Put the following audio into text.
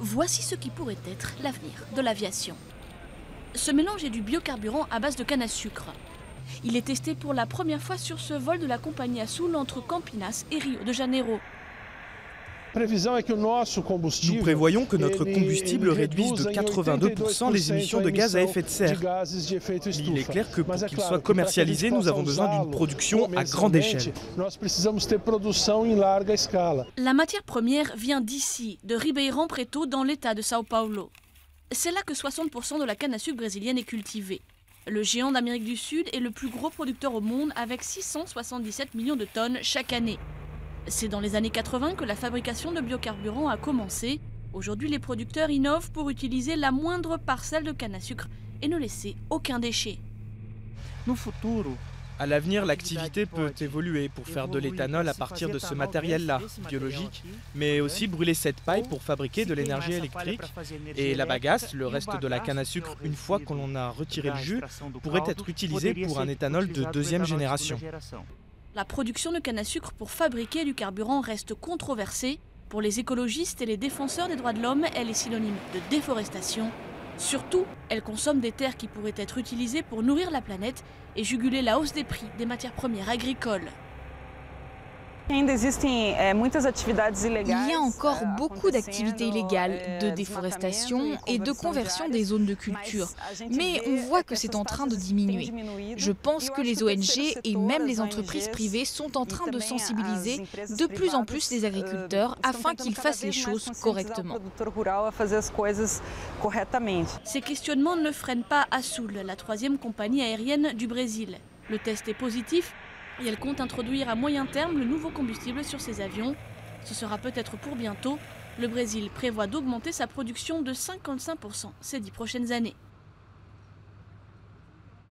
Voici ce qui pourrait être l'avenir de l'aviation. Ce mélange est du biocarburant à base de canne à sucre. Il est testé pour la première fois sur ce vol de la compagnie Azul entre Campinas et Rio de Janeiro. Nous prévoyons que notre combustible réduise de 82% les émissions de gaz à effet de serre. Il est clair que pour qu'il soit commercialisé, nous avons besoin d'une production à grande échelle. La matière première vient d'ici, de Ribeirão Preto, dans l'état de São Paulo. C'est là que 60% de la canne à sucre brésilienne est cultivée. Le géant d'Amérique du Sud est le plus gros producteur au monde avec 677 millions de tonnes chaque année. C'est dans les années 80 que la fabrication de biocarburants a commencé. Aujourd'hui, les producteurs innovent pour utiliser la moindre parcelle de canne à sucre et ne laisser aucun déchet. À l'avenir, l'activité peut évoluer pour faire de l'éthanol à partir de ce matériel-là, biologique, mais aussi brûler cette paille pour fabriquer de l'énergie électrique. Et la bagasse, le reste de la canne à sucre, une fois qu'on en a retiré le jus, pourrait être utilisé pour un éthanol de deuxième génération. La production de canne à sucre pour fabriquer du carburant reste controversée. Pour les écologistes et les défenseurs des droits de l'homme, elle est synonyme de déforestation. Surtout, elle consomme des terres qui pourraient être utilisées pour nourrir la planète et juguler la hausse des prix des matières premières agricoles. Il y a encore beaucoup d'activités illégales, de déforestation et de conversion des zones de culture. Mais on voit que c'est en train de diminuer. Je pense que les ONG et même les entreprises privées sont en train de sensibiliser de plus en plus les agriculteurs afin qu'ils fassent les choses correctement. Ces questionnements ne freinent pas Azul, la troisième compagnie aérienne du Brésil. Le test est positif. Et elle compte introduire à moyen terme le nouveau combustible sur ses avions. Ce sera peut-être pour bientôt. Le Brésil prévoit d'augmenter sa production de 55% ces 10 prochaines années.